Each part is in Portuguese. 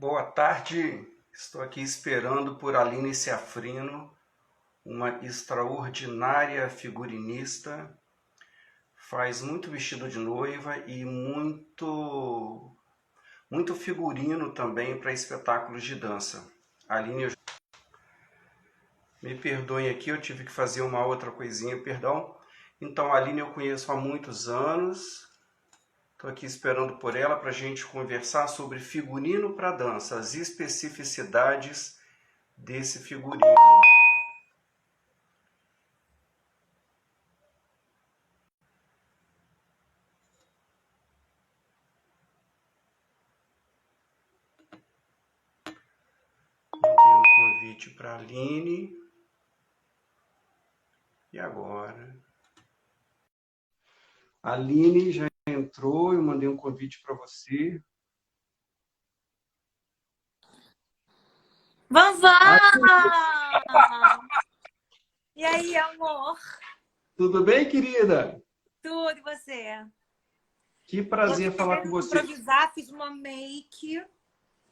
Boa tarde, estou aqui esperando por Aline Ciafrino, uma extraordinária figurinista, faz muito vestido de noiva e muito figurino também para espetáculos de dança. Aline, me perdoem aqui, eu tive que fazer uma outra coisinha, perdão. Então, a Aline eu conheço há muitos anos, estou aqui esperando por ela para a gente conversar sobre figurino para dança, as especificidades desse figurino. Mandei um convite para a Aline. E agora? A Aline já entrou, eu mandei um convite para você. Vanzan! E aí, amor? Tudo bem, querida? Tudo e você? Que Tô aqui prazer falar com querendo você. improvisar, fiz uma make.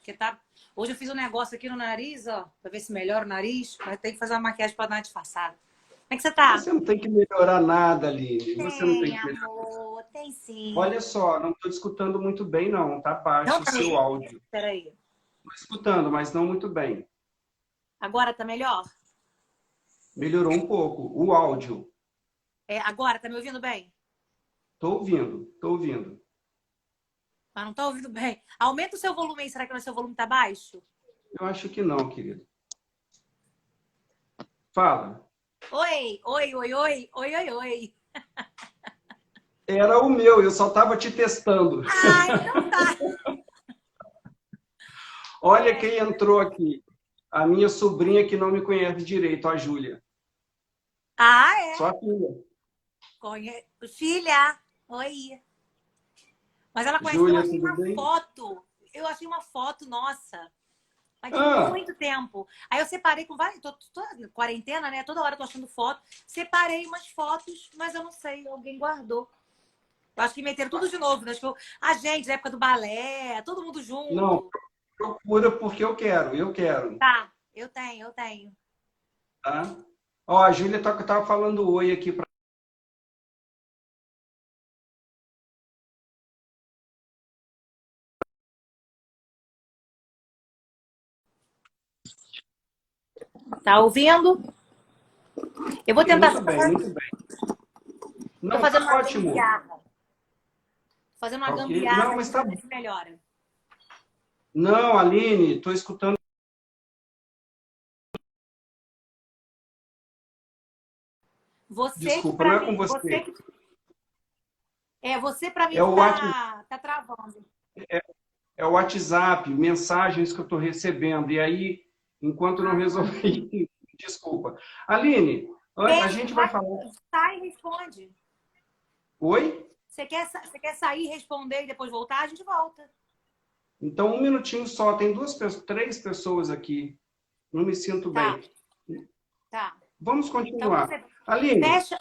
Que tá... Hoje eu fiz um negócio aqui no nariz, ó, pra ver se melhora o nariz, mas tem que fazer uma maquiagem pra dar uma disfarçada. Como é que você tá? Você não tem que melhorar nada, Aline. Você não tem Tem, que melhorar. amor, tem sim. Olha só, não estou escutando muito bem, não. Tá Não baixo o tá seu melhor? áudio. Peraí. Estou escutando, mas não muito bem. Agora tá melhor? Melhorou um pouco. O áudio. É, agora tá me ouvindo bem? Estou ouvindo, estou ouvindo. Mas não tá ouvindo bem. Aumenta o seu volume aí, será que o seu volume tá baixo? Eu acho que não, querido. Fala. Oi, oi, oi, oi, oi, oi, oi. Era o meu, eu só estava te testando. Ah, então tá. Olha quem entrou aqui. A minha sobrinha que não me conhece direito, a Júlia. Ah, é? Sua filha. Filha, oi. Mas ela conhece. Eu Júlia, achei tudo uma bem? foto. Eu achei uma foto nossa. Mas de Ah, muito tempo. Aí eu separei com várias. Tô quarentena, né? Toda hora eu tô achando foto. Separei umas fotos, mas eu não sei. Alguém guardou. Eu acho que meteram tudo de novo, né? Acho que a gente, na época do balé, todo mundo não, junto. procura porque eu quero, eu quero. Tá, eu tenho, eu tenho. Tá? Ó, a Júlia tava falando oi aqui para. Tá ouvindo? Eu vou tentar. Muito bem, muito bem. Tô Não, tá fazendo uma ótimo. gambiarra. Tô fazendo uma Tá ok? Não, gambiarra mas aqui tá. pra ver se melhora. Não, Aline, estou escutando. Você que Desculpa, pra não é com mim, você. você para mim É que o WhatsApp, tá travando. é o WhatsApp, mensagens que eu estou recebendo. E aí, enquanto não Ah, resolvi, desculpa. Aline, a fecha, gente vai falar. sai e responde. Oi? Você quer sair, responder e depois voltar? A gente volta. Então, um minutinho só. Tem três pessoas aqui. Não me sinto Tá, bem. tá. Vamos Então continuar. você Aline, fecha.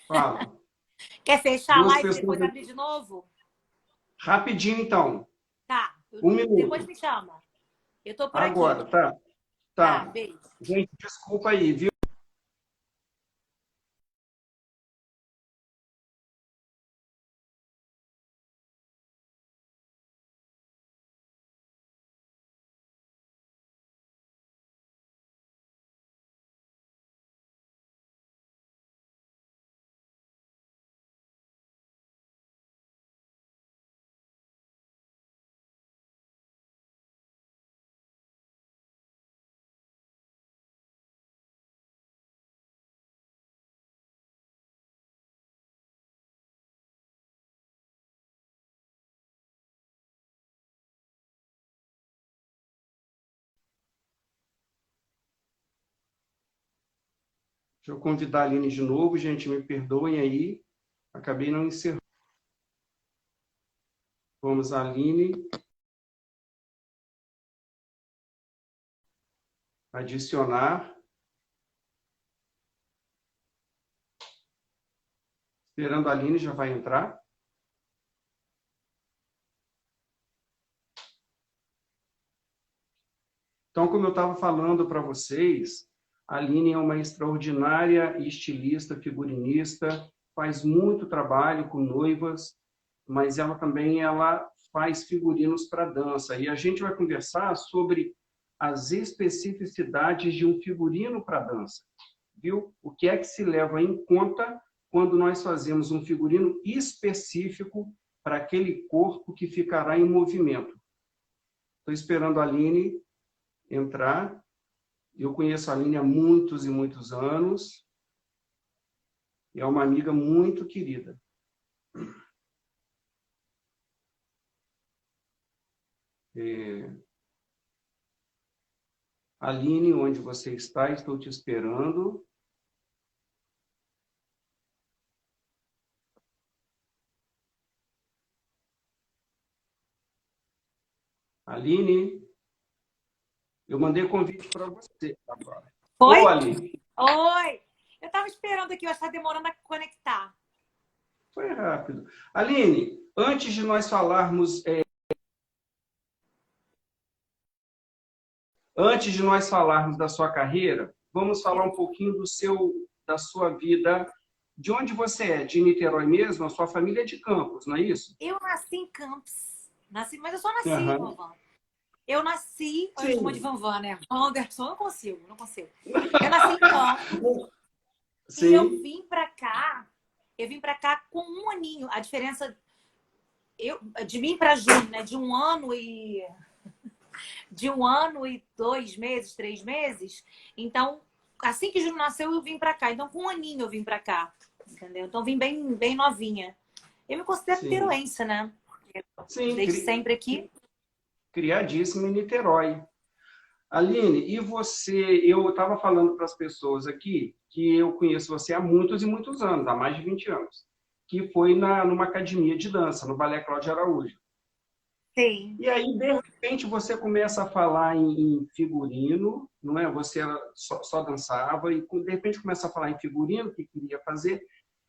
fala. Quer fechar a Duas live e pessoas depois aqui. abrir de novo? Rapidinho, então. Tá. Um Depois minuto. me chama. Eu tô por aqui. Agora, tá? Tá, Tá. beijo. Gente, desculpa aí, viu? Deixa eu convidar a Aline de novo, gente. Me perdoem aí. Acabei não encerrando. Vamos, Aline. Adicionar. Esperando a Aline, já vai entrar. Então, como eu estava falando para vocês, a Aline é uma extraordinária estilista, figurinista, faz muito trabalho com noivas, mas ela faz figurinos para dança. E a gente vai conversar sobre as especificidades de um figurino para dança, viu? O que é que se leva em conta quando nós fazemos um figurino específico para aquele corpo que ficará em movimento. Estou esperando a Aline entrar. Eu conheço a Aline há muitos e muitos anos. E é uma amiga muito querida. Aline, onde você está? Estou te esperando. Aline, eu mandei convite para você agora. Oi? Ô, Aline. Oi! Eu estava esperando aqui, eu acho que está demorando a conectar. Foi rápido. Aline, antes de nós falarmos... Antes de nós falarmos da sua carreira, vamos falar um pouquinho da sua vida. De onde você é? De Niterói mesmo? A sua família é de Campos, não é isso? Eu nasci em Campos. Mas eu só nasci, Aham. Vanvan. Eu nasci, eu Sim. chamo de Vanvan, né? Anderson, não consigo. Eu nasci em Campos Sim. e eu vim pra cá com um aninho. A diferença de mim pra Júnior, né? De um ano e 2 meses, 3 meses. Então, assim que Júnior nasceu, eu vim pra cá. Então, com um aninho eu vim pra cá. Entendeu? Então, eu vim bem novinha. Eu me considero niteroense, né? Sim, Desde sempre aqui. Criadíssima em Niterói. Aline, e você... Eu estava falando para as pessoas aqui que eu conheço você há muitos e muitos anos, há mais de 20 anos, que foi numa academia de dança, no Balé Cláudio Araújo. Sim. E aí, de repente, você começa a falar em figurino, não é? Você só dançava e, de repente, começa a falar em figurino, que queria fazer,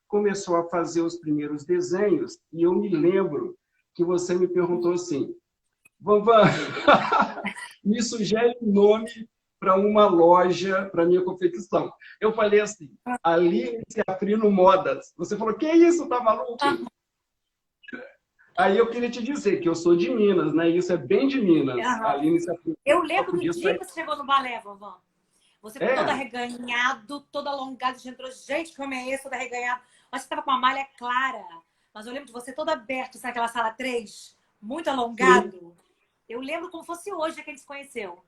começou a fazer os primeiros desenhos, e eu me lembro que você me perguntou assim, Vanvan, me sugere um nome para uma loja, para minha confecção. Eu falei assim, Aline Ciafrino Modas. Você falou, que isso, tá maluco? Aí eu queria te dizer que eu sou de Minas, né? Isso é bem de Minas. Uhum. Aline Ciafrino. Eu lembro do dia que você chegou no balé, Vanvan. Você todo arreganhado, todo alongado. A gente entrou, gente, como é esse, todo arreganhado. Acho que você estava com uma malha clara. Mas eu lembro de você todo aberto, sabe aquela sala 3? Muito alongado. Sim. Eu lembro como fosse hoje que a gente se conheceu.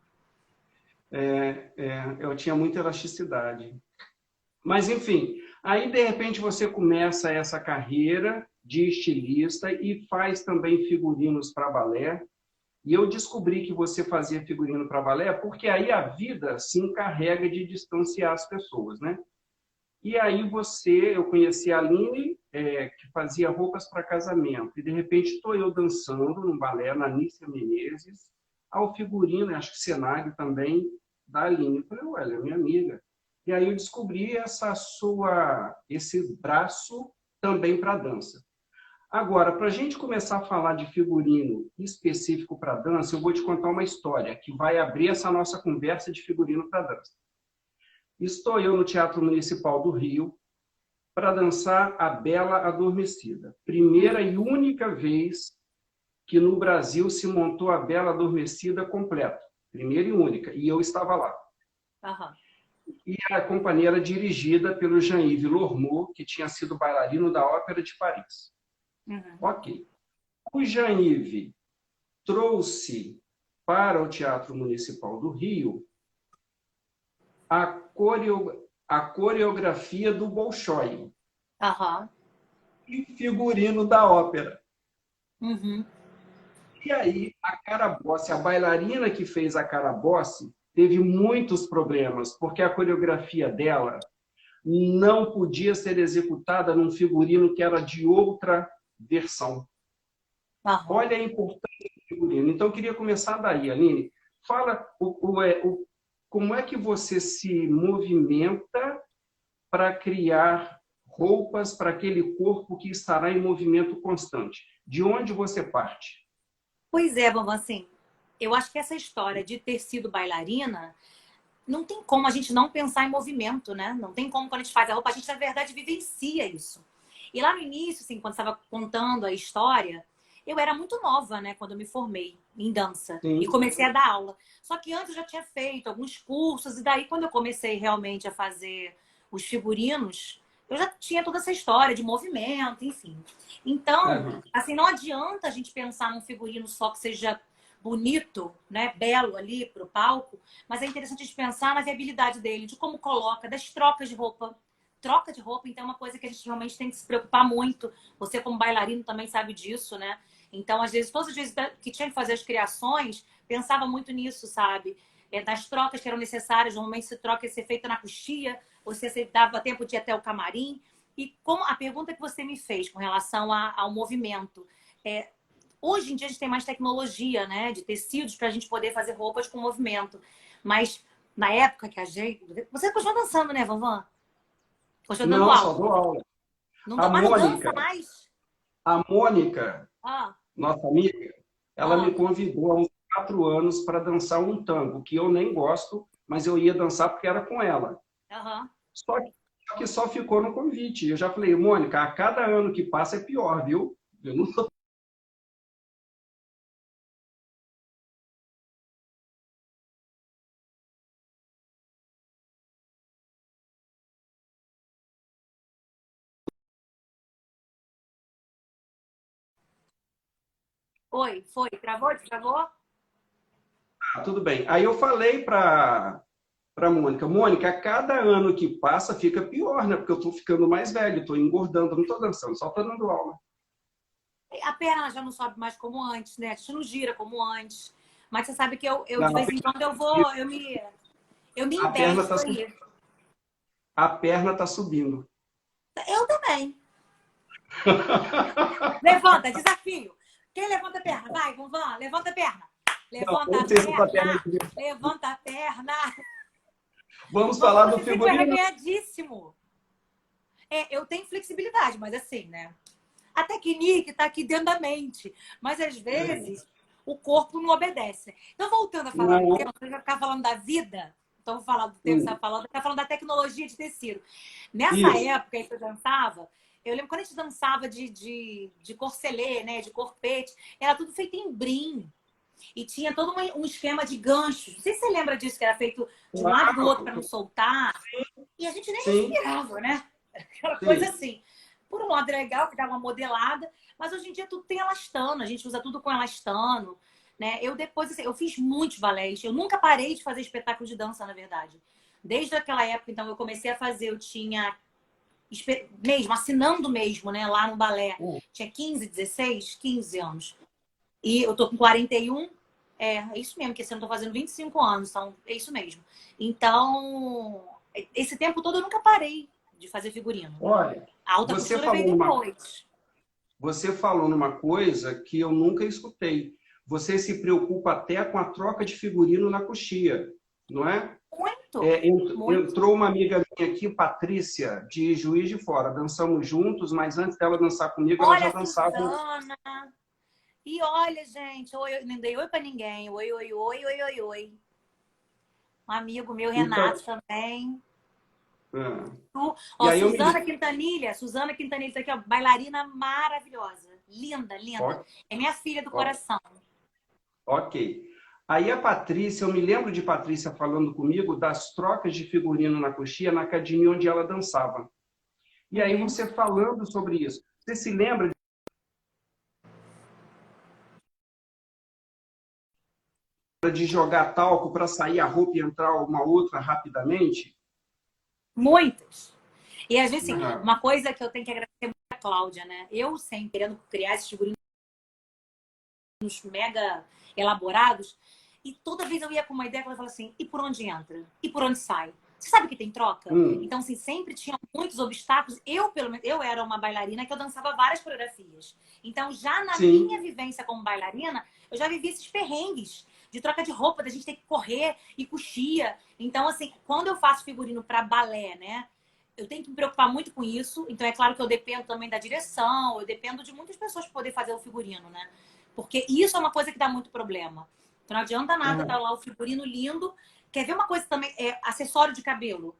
Eu tinha muita elasticidade. Mas, enfim, aí, de repente, você começa essa carreira de estilista e faz também figurinos para balé. E eu descobri que você fazia figurino para balé porque aí a vida se encarrega de distanciar as pessoas, né? E aí eu conheci a Aline, que fazia roupas para casamento. E, de repente, estou eu dançando num balé na Nícia Menezes, ao figurino, acho que cenário também, da Aline. Eu falei, olha, minha amiga. E aí eu descobri esse braço também para dança. Agora, para a gente começar a falar de figurino específico para dança, eu vou te contar uma história que vai abrir essa nossa conversa de figurino para dança. Estou eu no Teatro Municipal do Rio para dançar A Bela Adormecida. Primeira e única vez que no Brasil se montou A Bela Adormecida completa. Primeira e única. E eu estava lá. Uhum. E a companhia era dirigida pelo Jean-Yves Lormeau, que tinha sido bailarino da Ópera de Paris. Uhum. Ok. O Jean-Yves trouxe para o Teatro Municipal do Rio a coreografia do Bolshoi. Uhum. E figurino da ópera. Uhum. E aí, a Carabosse, a bailarina que fez a Carabosse, teve muitos problemas, porque a coreografia dela não podia ser executada num figurino que era de outra versão. Uhum. Olha a importância do figurino. Então, eu queria começar daí, Aline. Fala como é que você se movimenta para criar roupas para aquele corpo que estará em movimento constante. De onde você parte? Pois é, Vanvan, assim, eu acho que essa história de ter sido bailarina, não tem como a gente não pensar em movimento, né? Não tem como, quando a gente faz a roupa, a gente, na verdade, vivencia isso. E lá no início, assim, quando estava contando a história, eu era muito nova, né? Quando eu me formei em dança e Sim. comecei a dar aula. Só que antes eu já tinha feito alguns cursos, e daí, quando eu comecei realmente a fazer os figurinos, eu já tinha toda essa história de movimento, enfim. Então, Aham. assim, não adianta a gente pensar num figurino só que seja bonito, né? Belo ali para o palco, mas é interessante a gente pensar na viabilidade dele, de como coloca, das trocas de roupa. Troca de roupa, então, é uma coisa que a gente realmente tem que se preocupar muito. Você, como bailarino, também sabe disso, né? Então, às vezes, todas as vezes que tinha que fazer as criações, pensava muito nisso, sabe? Das trocas que eram necessárias, normalmente se troca ia ser feita na coxia, ou se dava tempo de ir até o camarim. E como a pergunta que você me fez com relação ao movimento, hoje em dia a gente tem mais tecnologia, né? De tecidos para a gente poder fazer roupas com movimento. Mas na época que a gente. Você continua dançando, né, Vanvan? Continua dando Não, só aula. dou aula. Não, A mas não dança Mônica, mais? a Mônica, Ah, nossa amiga, ela me ah, convidou há uns 4 anos para dançar um tango, que eu nem gosto, mas eu ia dançar porque era com ela. aham. Só que só ficou no convite. Eu já falei, Mônica, a cada ano que passa é pior, viu? Eu não tô... Foi. Travou? Travou? Tudo bem. Aí eu falei para Mônica, Mônica, a cada ano que passa fica pior, né? Porque eu estou ficando mais velho, estou engordando, não estou dançando, só estou dando aula. A perna já não sobe mais como antes, né? A gente não gira como antes. Mas você sabe que eu de Não, vez em quando eu vou, eu me a perna está embesto aí. a perna tá subindo. Eu também. Levanta, desafio. Quem levanta a perna? Vai, vamos, levanta a perna. Não, Levanta eu a não sei se essa perna é perna. de verdade. Levanta a perna. Vamos Vamos, falar do você ficou figurino? arrepiadíssimo. Eu tenho flexibilidade, mas assim, né? A técnica está aqui dentro da mente. Mas às vezes o corpo não obedece. Então, voltando a falar do Não. tema, você vai ficar falando da vida. Então, vou falar do tema que você está falando, está falando da tecnologia de tecido. Nessa Isso. época que eu dançava, eu lembro quando a gente dançava de corcelê, né? De corpete, era tudo feito em brim. E tinha todo um esquema de ganchos. Não sei se você lembra disso, que era feito de um lado do outro para não Claro. soltar. E a gente nem Sim, respirava, né? Aquela coisa sim. assim. Por um lado é legal, que dá uma modelada, mas hoje em dia tudo tem elastano, a gente usa tudo com elastano, né? Eu depois, assim, eu fiz muitos balés, eu nunca parei de fazer espetáculo de dança, na verdade. Desde aquela época, então, eu comecei a fazer, eu tinha mesmo, assinando mesmo, né, lá no balé. Tinha 15, 16, 15 anos. E eu tô com 41, é isso mesmo, que esse ano eu tô fazendo 25 anos, então é isso mesmo. Então, esse tempo todo eu nunca parei de fazer figurino. Olha, A alta você costura veio falou numa, depois. você falou numa coisa que eu nunca escutei. Você se preocupa até com a troca de figurino na coxia, não é? Muito, muito. Entrou uma amiga minha aqui, Patrícia, de Juiz de Fora. Dançamos juntos, mas antes dela dançar comigo, ela já Olha a dançava. Suzana. E olha, gente, oi, não dei oi pra ninguém. Oi, oi, oi, oi, oi, oi. Um amigo meu, Então, Renato, também. ah, e Ó, aí eu me lembro. Suzana Quintanilha, tá aqui, ó, bailarina maravilhosa. Linda, linda. É minha filha do coração. Ok. Aí a Patrícia, eu me lembro de Patrícia falando comigo das trocas de figurino na coxia na academia onde ela dançava. E aí Uhum. você falando sobre isso. Você se lembra de jogar talco para sair a roupa e entrar uma outra rapidamente? Muitas. E às vezes, assim, Aham. uma coisa que eu tenho que agradecer muito a Cláudia, né? Eu sempre querendo criar esses figurinos mega elaborados. E toda vez eu ia com uma ideia que ela falava assim: e por onde entra? E por onde sai? Você sabe que tem troca? Hum, Então, assim, sempre tinha muitos obstáculos. Eu, pelo menos, eu era uma bailarina que eu dançava várias coreografias. Então, já na minha sim. vivência como bailarina, eu já vivi esses perrengues de troca de roupa, da gente ter que correr e coxia. Então, assim, quando eu faço figurino para balé, né? Eu tenho que me preocupar muito com isso. Então, é claro que eu dependo também da direção, eu dependo de muitas pessoas para poder fazer o figurino, né? Porque isso é uma coisa que dá muito problema. Então não adianta nada estar lá o figurino lindo. Quer ver uma coisa também? É acessório de cabelo.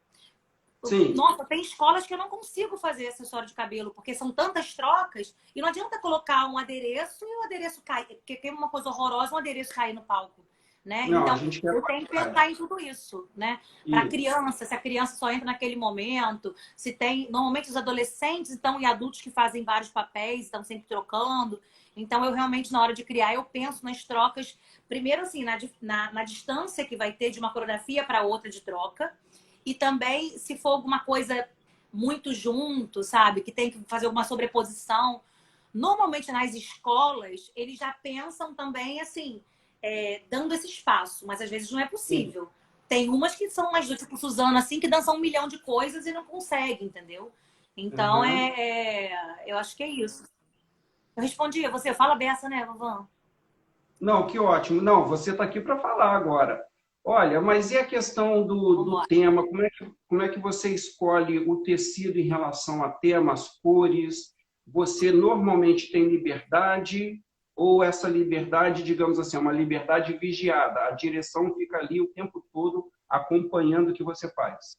Sim. Nossa, tem escolas que eu não consigo fazer acessório de cabelo, porque são tantas trocas, e não adianta colocar um adereço e o adereço cair, porque tem uma coisa horrorosa, um adereço cair no palco, né? Não, a Então, gente quer eu tenho que pensar em tudo isso, né? Para isso. criança, se a criança só entra naquele momento, se tem, normalmente os adolescentes, então, e adultos que fazem vários papéis, estão sempre trocando. Então, eu realmente, na hora de criar, eu penso nas trocas, primeiro assim, na distância que vai ter de uma coreografia para outra de troca, e também, se for alguma coisa muito junto, sabe? Que tem que fazer alguma sobreposição. Normalmente, nas escolas, eles já pensam também, assim, dando esse espaço. Mas, às vezes, não é Sim. possível. Tem umas que são mais do tipo Suzana, assim, que dançam um milhão de coisas e não consegue, entendeu? Então, Aham. eu acho que é isso. Eu respondi, você fala beça, né, Vavan? Não, que ótimo. Não, você está aqui para falar agora. Olha, mas e a questão do Vambora. tema? Como é que você escolhe o tecido em relação a temas, cores? Você normalmente tem liberdade ou essa liberdade, digamos assim, é uma liberdade vigiada? A direção fica ali o tempo todo acompanhando o que você faz.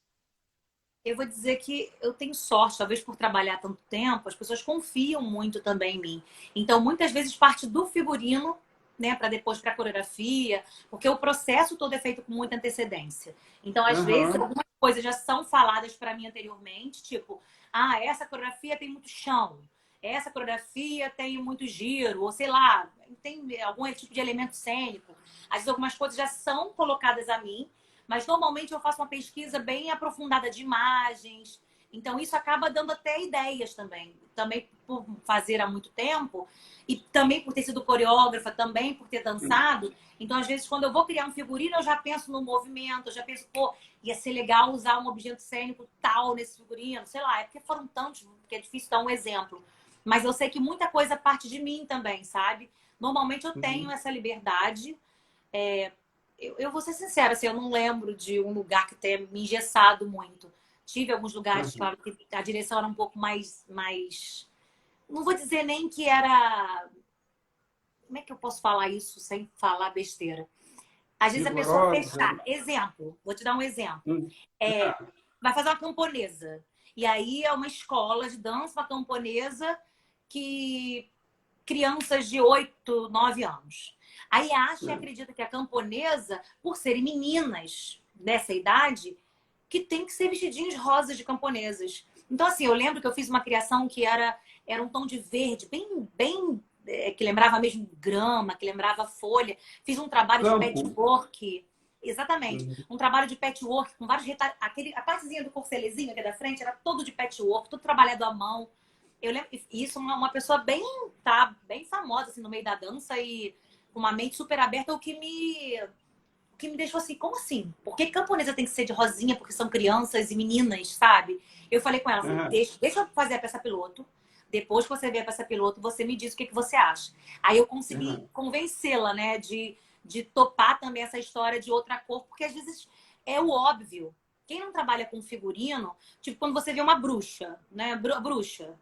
Eu vou dizer que eu tenho sorte, talvez por trabalhar tanto tempo, as pessoas confiam muito também em mim. Então, muitas vezes parte do figurino, né, para depois para a coreografia, porque o processo todo é feito com muita antecedência. Então, às vezes, Aham, algumas coisas já são faladas para mim anteriormente, tipo, ah, essa coreografia tem muito chão, essa coreografia tem muito giro, ou sei lá, tem algum tipo de elemento cênico. Às vezes, algumas coisas já são colocadas a mim, mas normalmente eu faço uma pesquisa bem aprofundada de imagens. Então, isso acaba dando até ideias também. Também por fazer há muito tempo, e também por ter sido coreógrafa, também por ter dançado. Então, às vezes, quando eu vou criar um figurino, eu já penso no movimento, eu já penso, pô, ia ser legal usar um objeto cênico tal nesse figurino. Sei lá, é porque foram tantos, que é difícil dar um exemplo. Mas eu sei que muita coisa parte de mim também, sabe? Normalmente eu tenho uhum, essa liberdade. Eu vou ser sincera, assim, eu não lembro de um lugar que tenha me engessado muito. Tive alguns lugares, aham. claro, que a direção era um pouco mais... Não vou dizer nem que era... Como é que eu posso falar isso sem falar besteira? Às vezes a pessoa Rigorosa. fechar. Exemplo, vou te dar um exemplo. Hum, É, vai fazer uma camponesa. E aí é uma escola de dança, uma camponesa que crianças de 8, 9 anos. Aí acha e é. acredita que a camponesa, por serem meninas dessa idade, que tem que ser vestidinhos rosas de camponesas. Então, assim, eu lembro que eu fiz uma criação que era um tom de verde, bem que lembrava mesmo grama, que lembrava folha. Fiz um trabalho de Campo. patchwork. Exatamente. Uhum. Um trabalho de patchwork com vários retalhos. A partezinha do corcelezinho aqui da frente era todo de patchwork, todo trabalhado à mão. Eu lembro, isso uma pessoa bem famosa assim, no meio da dança e com uma mente super aberta, o que me deixou assim, como assim? Por que camponesa tem que ser de rosinha? Porque são crianças e meninas, sabe? Eu falei com ela, falei, Aham, deixa eu fazer a peça piloto. Depois que você ver a peça piloto, você me diz o que você acha. Aí eu consegui aham. convencê-la, né, de topar também essa história de outra cor, porque às vezes é o óbvio. Quem não trabalha com figurino, tipo quando você vê uma bruxa, né, bruxa,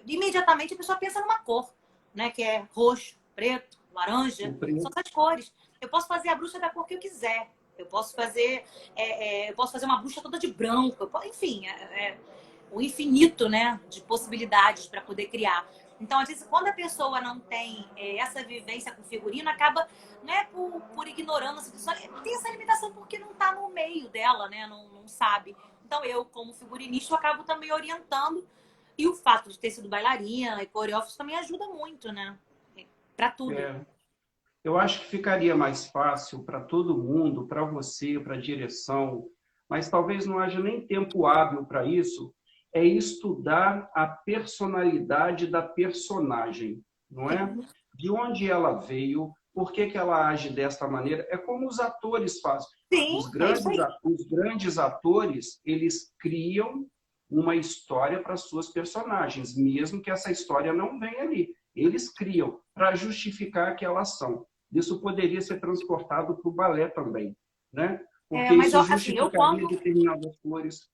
imediatamente a pessoa pensa numa cor, né, que é roxo, preto, laranja, O são preto. essas cores. Eu posso fazer a bruxa da cor que eu quiser. Eu posso fazer uma bruxa toda de branco. Enfim, o infinito, né, de possibilidades para poder criar. Então, às vezes, quando a pessoa não tem essa vivência com figurino, acaba, não é por ignorância, só tem essa limitação porque não está no meio dela, né, não sabe. Então, eu, como figurinista, eu acabo também orientando. E o fato de ter sido bailarina e coreógrafo também ajuda muito, né, para tudo. É, eu acho que ficaria mais fácil para todo mundo, para você, para a direção, mas talvez não haja nem tempo hábil para isso, é estudar a personalidade da personagem, não é? Sim, De onde ela veio, por que que ela age desta maneira. É como os atores fazem. sim, é isso aí. Os grandes atores, eles criam uma história para suas personagens, mesmo que essa história não venha ali. Eles criam para justificar aquela ação. Isso poderia ser transportado para o balé também, né? Porque Mas isso assim, eu justificaria determinadas cores.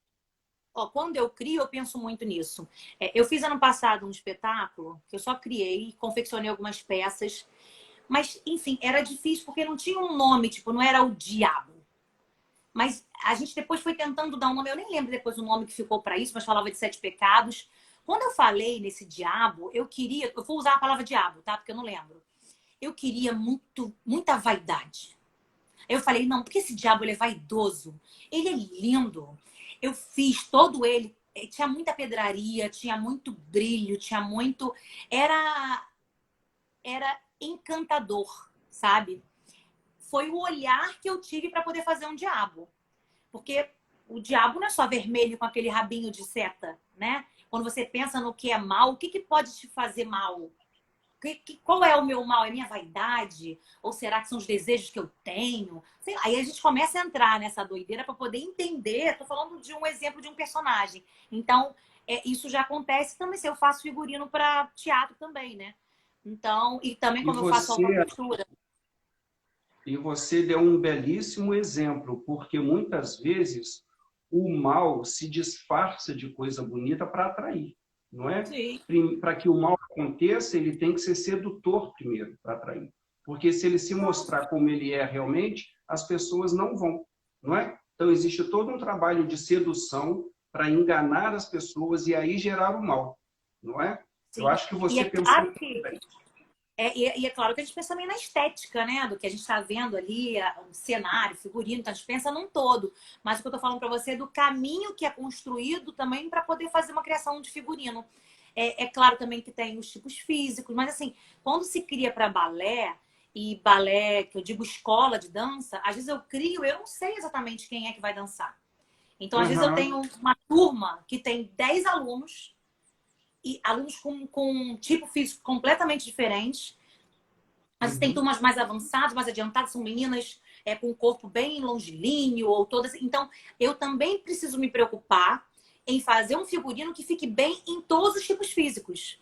quando eu crio, eu penso muito nisso. Eu fiz ano passado um espetáculo que eu só criei, confeccionei algumas peças, Mas, enfim, era difícil porque não tinha um nome, tipo, não era o diabo. Mas a gente depois foi tentando dar um nome, eu nem lembro depois o nome que ficou para isso, mas falava de 7 pecados. Quando eu falei nesse diabo, eu vou usar a palavra diabo, tá? Porque eu não lembro. Eu queria muita vaidade. Eu falei, não, porque esse diabo ele é vaidoso, ele é lindo. Eu fiz todo ele, tinha muita pedraria, tinha muito brilho, tinha muito. Era encantador, sabe? Foi o olhar que eu tive para poder fazer um diabo. Porque o diabo não é só vermelho com aquele rabinho de seta, né? Quando você pensa no que é mal, o que, que pode te fazer mal? Qual é o meu mal? É minha vaidade? Ou será que são os desejos que eu tenho? Sei lá. Aí a gente começa a entrar nessa doideira para poder entender. Estou falando de um exemplo de um personagem. Então, isso já acontece também se eu faço figurino para teatro também, né? Então, e também E quando eu faço você, alguma costura. e você deu um belíssimo exemplo, porque muitas vezes o mal se disfarça de coisa bonita para atrair, não é? Sim. Para que o mal aconteça, ele tem que ser sedutor primeiro para atrair. Porque se ele se mostrar como ele é realmente, as pessoas não vão, não é? Então existe todo um trabalho de sedução para enganar as pessoas e aí gerar o mal, não é? Eu Sim. acho que E você é pensou claro muito que bem. e é claro que a gente pensa também na estética, né? Do que a gente está vendo ali, o cenário, o figurino, então a gente pensa num todo. Mas o que eu estou falando para você é do caminho que é construído também para poder fazer uma criação de figurino. É claro também que tem os tipos físicos, mas assim, quando se cria para balé, e balé, que eu digo escola de dança, às vezes eu crio, eu não sei exatamente quem é que vai dançar. Então, às vezes eu Aham, tenho uma turma que tem 10 alunos, e alunos com um tipo físico completamente diferente. Às vezes tem uhum. turmas mais avançadas, mais adiantadas, são meninas com o corpo bem longilíneo ou todas. Então, eu também preciso me preocupar em fazer um figurino que fique bem em todos os tipos físicos.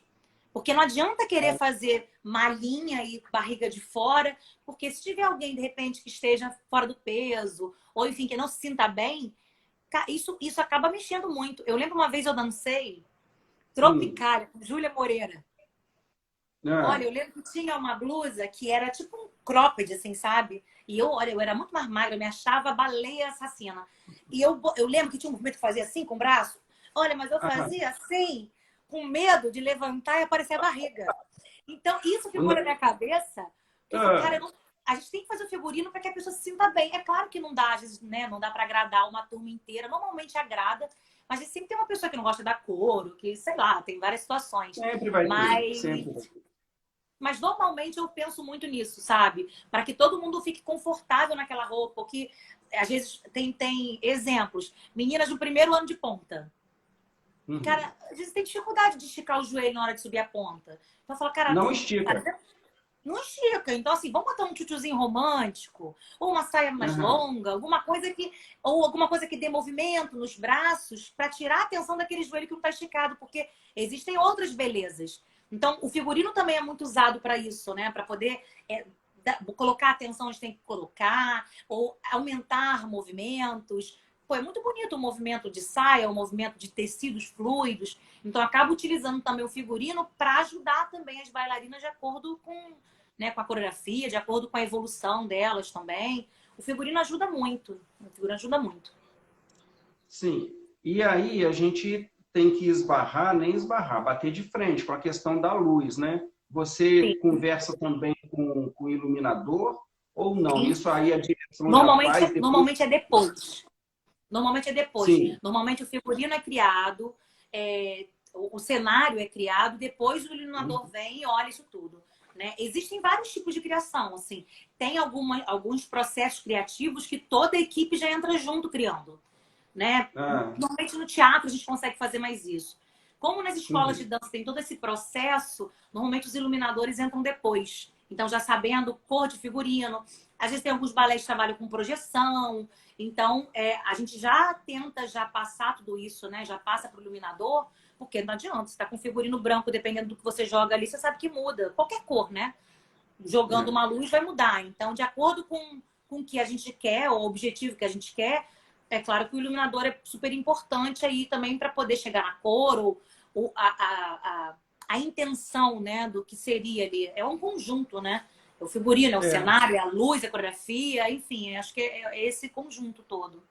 Porque não adianta querer fazer malinha e barriga de fora, porque se tiver alguém, de repente, que esteja fora do peso, ou enfim, que não se sinta bem, isso acaba mexendo muito. Eu lembro uma vez eu dancei Sim. Tropicália com Júlia Moreira. Ah, Olha, eu lembro que tinha uma blusa que era tipo um cropped, assim, sabe? E olha, eu era muito mais magra, eu me achava baleia assassina. E eu lembro que tinha um movimento que fazia assim com o braço. Olha, mas eu ah, fazia assim, com medo de levantar e aparecer a barriga. Então, isso ficou na o- minha cabeça. Que eu falei, cara, ah, a gente tem que fazer o figurino para que a pessoa se sinta bem. É claro que não dá, às vezes, né? Não dá para agradar uma turma inteira. Normalmente agrada, mas sempre tem uma pessoa que não gosta da cor, que, sei lá, tem várias situações. sempre vai ter, Mas sempre vai ter. mas normalmente eu penso muito nisso, sabe? Para que todo mundo fique confortável naquela roupa. Que às vezes tem exemplos. Meninas do primeiro ano de ponta. Uhum. Cara, às vezes tem dificuldade de esticar o joelho na hora de subir a ponta. Então eu falo, cara, Não estica. não estica. Então, assim, vamos botar um tchutchuzinho romântico, ou uma saia mais Aham. longa, ou alguma coisa que dê movimento nos braços para tirar a atenção daquele joelho que não está esticado, porque existem outras belezas. Então, o figurino também é muito usado para isso, né? Para poder colocar atenção onde tem que colocar, ou aumentar movimentos. Pô, é muito bonito o movimento de saia, o movimento de tecidos fluidos. Então, acabo utilizando também o figurino para ajudar também as bailarinas de acordo com, né, com a coreografia, de acordo com a evolução delas também. O figurino ajuda muito. O figurino ajuda muito. Sim. E aí a gente tem que esbarrar, nem esbarrar, bater de frente com a questão da luz, né? Você Sim, conversa também com o iluminador ou não? sim. Isso aí a direção já Normalmente, faz depois. normalmente é depois. Normalmente é depois. Sim. Normalmente o figurino é criado, o cenário é criado, depois o iluminador Uhum. vem e olha isso tudo. Né? Existem vários tipos de criação, assim. Tem alguns processos criativos que toda a equipe já entra junto criando. Né? Ah, Normalmente no teatro a gente consegue fazer mais isso. Como nas escolas de uhum. dança tem todo esse processo, normalmente os iluminadores entram depois. Então, já sabendo cor de figurino. Às vezes tem alguns balés que trabalham com projeção. Então, a gente já tenta já passar tudo isso, né? Já passa para o iluminador, porque não adianta. Você está com figurino branco, dependendo do que você joga ali, você sabe que muda. Qualquer cor, né? Jogando É. uma luz vai mudar. Então, de acordo com o que a gente quer, o objetivo que a gente quer, é claro que o iluminador é super importante aí também para poder chegar na cor ou a intenção, né, do que seria ali. É um conjunto, né? O figurino, é o É, cenário, é a luz, a coreografia, enfim, acho que é esse conjunto todo.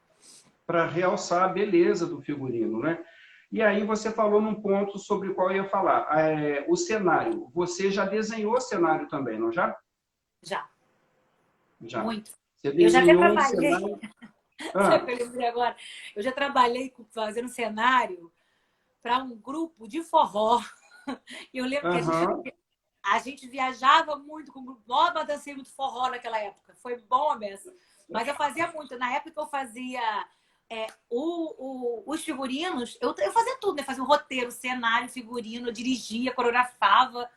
para realçar a beleza do figurino, né? E aí você falou num ponto sobre o qual eu ia falar. O cenário. Você já desenhou cenário também, não já? Já, Já. muito. Você Eu já até desenhou um trabalhei, cenário. sabe o que Ah, eu lembrei agora? Eu já trabalhei fazendo cenário para um grupo de forró. E eu lembro que aham. a gente viajava muito com o grupo. Nossa, dancei muito forró naquela época. Foi bom mesmo. Mas eu fazia muito. Na época que eu fazia os figurinos, eu fazia tudo, né? Fazia o roteiro, o cenário, figurino, eu dirigia, coreografava,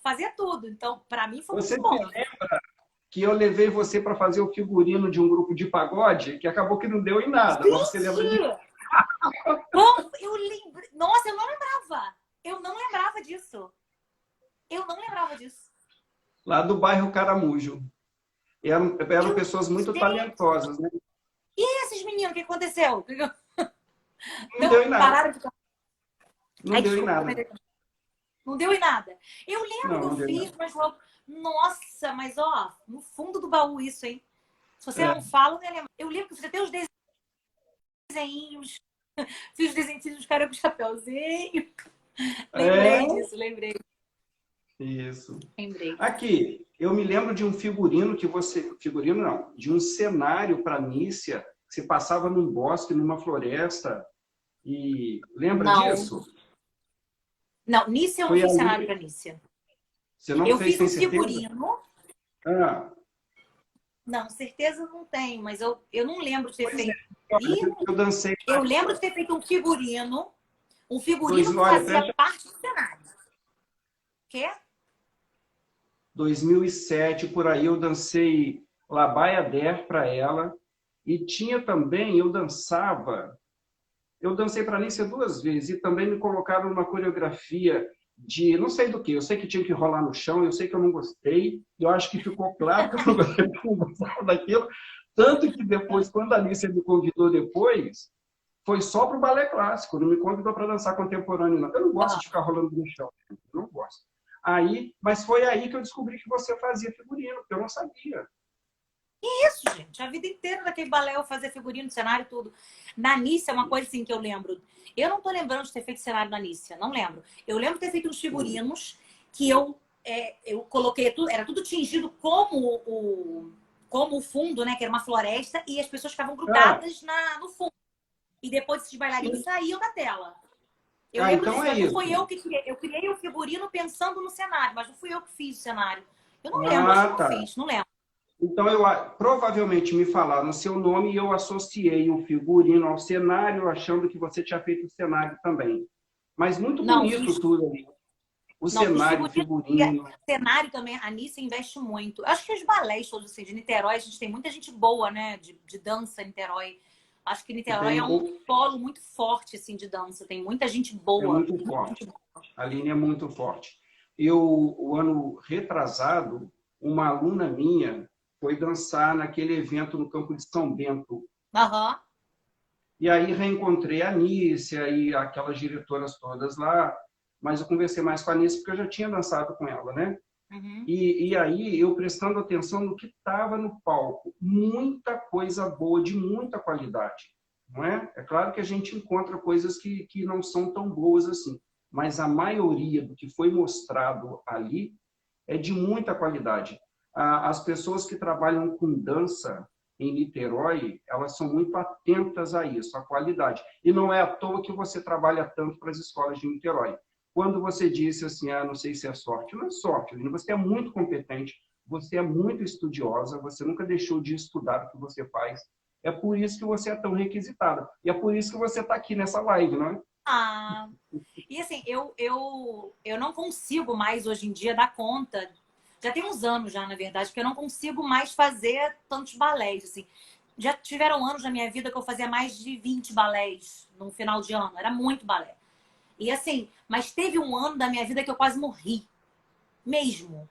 fazia tudo. Então, para mim foi Você muito se bom. lembra que eu levei você para fazer o figurino de um grupo de pagode, que acabou que não deu em nada, mas você lembra disso? Gente! Como eu lembro. Nossa, eu não lembrava. Eu não lembrava disso. Eu não lembrava disso. Lá do bairro Caramujo. Eram Eu, pessoas muito gente, talentosas, né? e esses meninos, o que aconteceu? Não deu Não, em nada. pararam de. Não Ai, deu em desculpa, nada. não deu em nada. Eu lembro Não, que eu não deu em nada. fiz, mas logo. Nossa, mas ó, no fundo do baú isso, hein? Se você É, não fala, eu nem lembro. Eu lembro que você tem os desenhinhos, fiz os desenhos dos caras com chapéuzinho. é Lembrei disso, lembrei. isso. Lembrei. Aqui, eu me lembro de um figurino que você. Figurino não, de um cenário para Nícia, que se passava num bosque, numa floresta. E lembra Não. disso? Não, Nícia eu não Foi fiz cenário ali. pra Nícia. Você não Eu fez, fiz tem um certeza? figurino. Ah, Não, certeza não tenho, mas eu não lembro de ter pois é. feito. Ih, Olha, eu dancei eu lembro de ter feito um figurino que olha, fazia preste parte do cenário. Quê? 2007, por aí eu dancei Labaia Der para ela. E tinha também, eu dancei para Nícia duas vezes e também me colocaram numa coreografia de não sei do que. Eu sei que tinha que rolar no chão, eu sei que eu não gostei. Eu acho que ficou claro que eu não gostei, que eu não gostava daquilo. Tanto que depois, quando a Nícia me convidou depois, foi só para o balé clássico, não me convidou para dançar contemporâneo, não. Eu não gosto Ah, de ficar rolando no chão, não gosto. Aí, mas foi aí que eu descobri que você fazia figurino, porque eu não sabia. isso, gente. A vida inteira daquele balé eu fazia figurino, cenário, tudo. Na Nícia é uma coisa assim que eu lembro. Eu não tô lembrando de ter feito cenário na Nícia, não lembro. Eu lembro de ter feito uns figurinos que eu coloquei tudo, era tudo tingido como o fundo, né? Que era uma floresta, e as pessoas ficavam Ah, grudadas no fundo. E depois esses bailarinos saíam da tela. Eu ah, lembro então disso, é mas não isso. foi eu que criei. Eu criei o figurino pensando no cenário, mas não fui eu que fiz o cenário. Eu não lembro, acho que Ah, eu não tá. fiz, não lembro. Então, provavelmente me falaram o seu nome e eu associei o figurino ao cenário, achando que você tinha feito o cenário também. Mas muito Não, bonito fiz. tudo ali. O Não, os cenário, o figurinos. figurino. Cenário também, a Anitta investe muito. Acho que os balés todos assim, de Niterói, a gente tem muita gente boa, né? De dança em Niterói. Acho que Niterói Tem, é um polo muito forte assim, de dança. Tem muita gente é boa. muito forte. A linha é muito forte. Eu, o ano retrasado, uma aluna minha foi dançar naquele evento no Campo de São Bento. Aham. E aí reencontrei a Nícia e aquelas diretoras todas lá, mas eu conversei mais com a Nícia porque eu já tinha dançado com ela, né? Uhum. E aí eu prestando atenção no que estava no palco, muita coisa boa, de muita qualidade, não é? É claro que a gente encontra coisas que não são tão boas assim, mas a maioria do que foi mostrado ali é de muita qualidade. As pessoas que trabalham com dança em Niterói, elas são muito atentas a isso, a qualidade. E não é à toa que você trabalha tanto para as escolas de Niterói. Quando você disse assim, não sei se é sorte, não é sorte, você é muito competente, você é muito estudiosa, você nunca deixou de estudar o que você faz. É por isso que você é tão requisitada. E é por isso que você está aqui nessa live, não é? Ah, e assim, eu não consigo mais hoje em dia dar conta. Já tem uns anos já, na verdade, que eu não consigo mais fazer tantos balés, assim. Já tiveram anos na minha vida que eu fazia mais de 20 balés no final de ano. Era muito balé. E assim, mas teve um ano da minha vida que eu quase morri. Mesmo.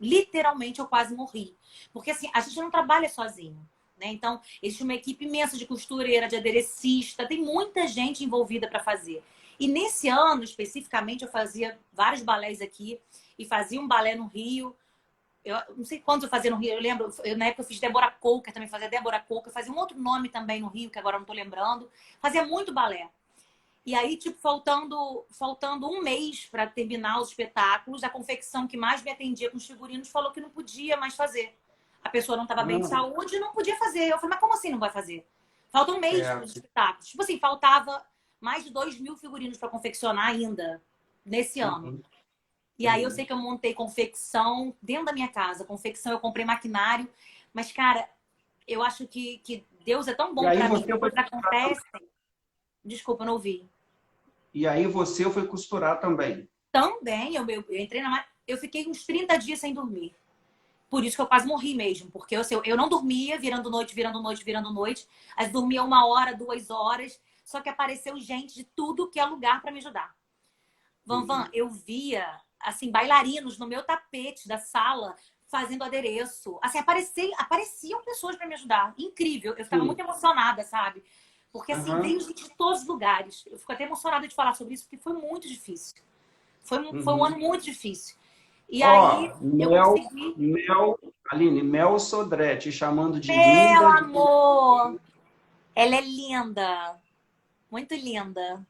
Literalmente eu quase morri. Porque assim, a gente não trabalha sozinho. Né? Então, existe uma equipe imensa de costureira, de aderecista, tem muita gente envolvida para fazer. E nesse ano, especificamente, eu fazia vários balés aqui e fazia um balé no Rio. Eu não sei quantos eu fazia no Rio. Eu lembro, na época eu fiz Débora Coker, também fazia Débora Coker. Fazia um outro nome também no Rio, que agora eu não tô lembrando. Fazia muito balé. E aí, tipo, faltando um mês para terminar os espetáculos, a confecção que mais me atendia com os figurinos falou que não podia mais fazer. A pessoa não estava bem de Não, saúde e não podia fazer. Eu falei, mas como assim não vai fazer? Falta um mês para é, os espetáculos. Tipo assim, faltava mais de 2.000 figurinos para confeccionar ainda nesse ano. uhum, E aí eu uhum. sei que eu montei confecção dentro da minha casa. Confecção, eu comprei maquinário. Mas, cara, eu acho que Deus é tão E bom aí para mim que você as foi coisas costurar também. acontecem. Desculpa, eu não ouvi. E aí você foi costurar também. Também, eu entrei na. Eu fiquei uns 30 dias sem dormir. Por isso que eu quase morri mesmo. Porque assim, eu não dormia, virando noite, virando noite, virando noite. Às dormia 1 hora, 2 horas. Só que apareceu gente de tudo que é lugar para me ajudar. Van, Uhum, eu via, assim, bailarinos no meu tapete da sala fazendo adereço. Assim, apareciam pessoas para me ajudar. Incrível. Eu ficava muito sim. emocionada, sabe? Porque, assim, Aham, veio gente de todos os lugares. Eu fico até emocionada de falar sobre isso, porque foi muito difícil. Foi um ano uhum. muito difícil. E aí, Ó, eu Mel, consegui. Mel, Aline, Mel Sodré, te chamando de Meu linda, de amor! Ela é linda. Muito linda.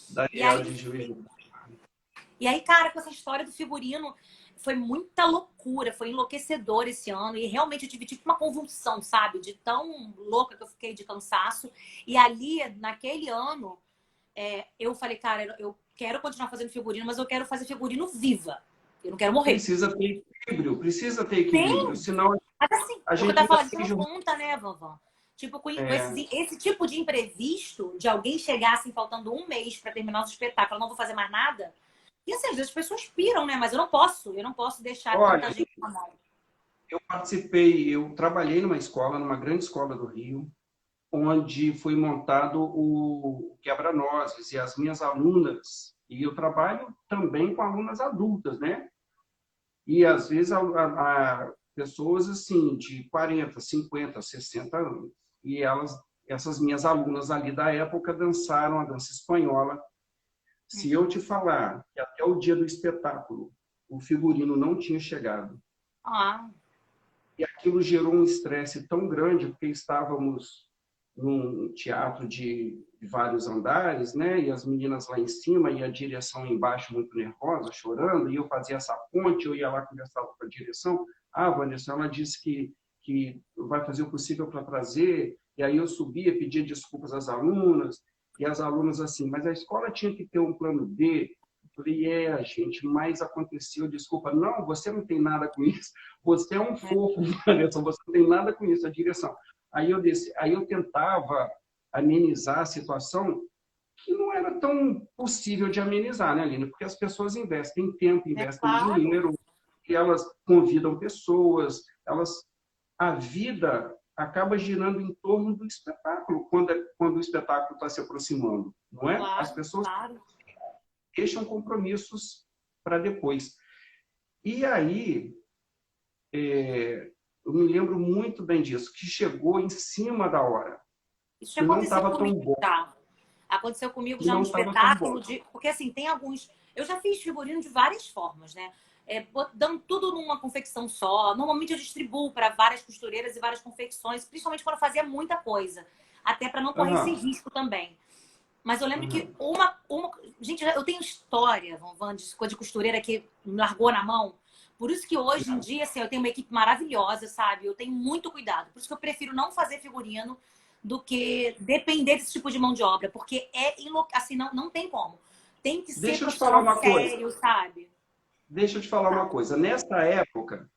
E Daniel aí, de Juiz. E aí, cara, com essa história do figurino, foi muita loucura, foi enlouquecedor esse ano. E realmente eu tive tipo uma convulsão, sabe? De tão louca que eu fiquei de cansaço. E ali, naquele ano, eu falei, cara, eu quero continuar fazendo figurino, mas eu quero fazer figurino viva. Eu não quero morrer. Precisa ter equilíbrio, Tem! senão Mas assim, a o que eu gente tava ainda falando, isso tem não conta, né, vovó? Tipo, com é, esse tipo de imprevisto, de alguém chegar assim, faltando um mês pra terminar o espetáculo, eu não vou fazer mais nada. E assim, às vezes as pessoas piram, né? Mas eu não posso deixar olha, tanta gente na mão. eu trabalhei numa escola, numa grande escola do Rio, onde foi montado o quebra-nozes e as minhas alunas, e eu trabalho também com alunas adultas, né? E às vezes a pessoas assim de 40, 50, 60 anos. E essas minhas alunas ali da época dançaram a dança espanhola. Se eu te Uhum. falar que até o dia do espetáculo o figurino não tinha chegado, Ah, e aquilo gerou um estresse tão grande, porque estávamos num teatro de vários andares, né? E as meninas lá em cima e a direção embaixo muito nervosa, chorando, e eu fazia essa ponte, eu ia lá conversar com a direção. Ah, Vanessa, ela disse que vai fazer o possível para trazer, e aí eu subia, pedia desculpas às alunas, e as alunas assim, mas a escola tinha que ter um plano B. Eu falei, gente, mas aconteceu, desculpa. Não, você não tem nada com isso. Você é um é, fofo, Vanessa, você não tem nada com isso, a direção. Aí eu tentava amenizar a situação que não era tão possível de amenizar, né, Aline? Porque as pessoas investem tempo, é investem claro. dinheiro, e elas convidam pessoas, a vida acaba girando em torno do espetáculo, quando o espetáculo está se aproximando, não é? As Claro, pessoas claro. deixam compromissos para depois. E aí, eu me lembro muito bem disso, que chegou em cima da hora, Isso já que não aconteceu estava tão comigo bom, já. Aconteceu comigo que já no não estava tão bom. espetáculo de. Porque assim, tem alguns. Eu já fiz figurino de várias formas, né? Dando tudo numa confecção só. Normalmente eu distribuo para várias costureiras e várias confecções, principalmente quando eu fazia muita coisa. Até para não correr esse Aham, risco também. Mas eu lembro que aham, uma. Gente, eu tenho história, Van, de costureira que me largou na mão. Por isso que hoje em dia, assim, eu tenho uma equipe maravilhosa, sabe? Eu tenho muito cuidado. Por isso que eu prefiro não fazer figurino do que depender desse tipo de mão de obra. Porque assim, não tem como. Tem que ser Deixa eu te falar profissional uma coisa. sério, sabe? Deixa eu te falar uma coisa. Nessa época,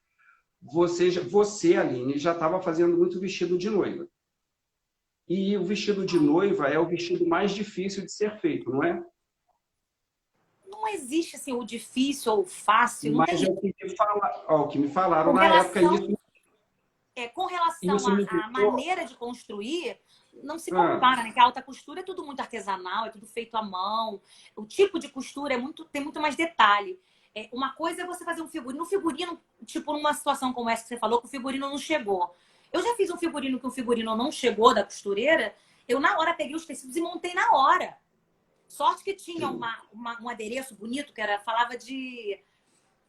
você Aline, já estava fazendo muito vestido de noiva. E o vestido de noiva é o vestido mais difícil de ser feito, não é? Não existe assim o difícil ou o fácil, não Mas tem é isso. o que me falaram Com na época, relação com relação isso me à deixou. maneira de construir, não se Ah, compara, né? Que a alta costura é tudo muito artesanal, é tudo feito à mão. O tipo de costura tem muito mais detalhe. Uma coisa é você fazer um figurino. No figurino, tipo, numa situação como essa que você falou, que o figurino não chegou. Eu já fiz um figurino que o figurino não chegou da costureira, eu na hora peguei os tecidos e montei na hora. Sorte que tinha sim. um adereço bonito, falava de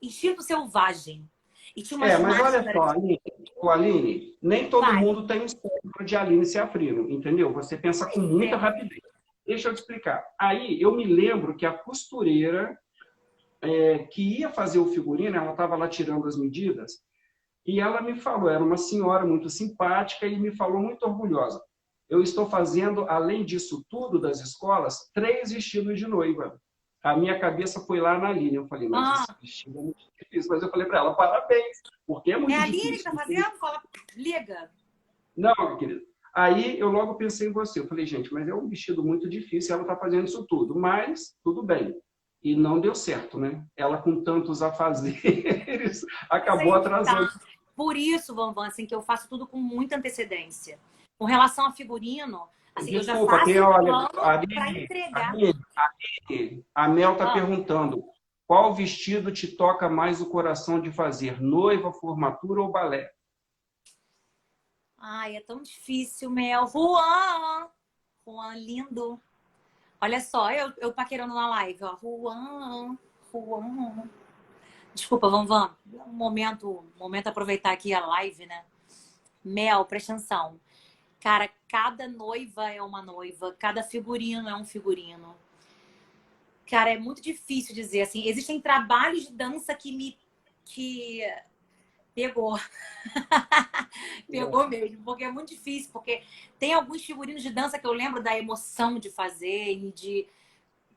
instinto selvagem. E tinha umas Mas olha só, máscaras. Aline, nem todo Vai. mundo tem o cérebro de Aline Seafrino, entendeu? Você pensa com Pois muita é. rapidez. Deixa eu te explicar. Aí eu me lembro que a costureira que ia fazer o figurino, ela estava lá tirando as medidas, e ela me falou, era uma senhora muito simpática e me falou muito orgulhosa. Eu estou fazendo, além disso tudo das escolas, 3 vestidos de noiva. A minha cabeça foi lá na linha. Eu falei, mas esse Ah, vestido é muito difícil. Mas eu falei para ela, parabéns, porque é é muito a Aline que difícil. tá fazendo? Fala, liga. Não, minha querida. Aí eu logo pensei em você. Eu falei, gente, mas é um vestido muito difícil, ela está fazendo isso tudo. Mas tudo bem. E não deu certo, né? Ela com tantos afazeres Mas acabou aí que atrasando. tá. Por isso, Van, assim, que eu faço tudo com muita antecedência. Com relação a figurino, assim, eu já Desculpa, tem, faço o olha, plano para entregar. A Mel está Ah, perguntando, qual vestido te toca mais o coração de fazer? Noiva, formatura ou balé? ai, é tão difícil, Mel. Juan! Juan, lindo. Olha só, eu paquerando na live, ó. Juan, Juan. Desculpa, Van. Um momento aproveitar aqui a live, né? Mel, presta atenção. Cara, cada noiva é uma noiva, cada figurino é um figurino. Cara, é muito difícil dizer assim. Existem trabalhos de dança que pegou. Pegou mesmo, porque é muito difícil, porque tem alguns figurinos de dança que eu lembro da emoção de fazer e de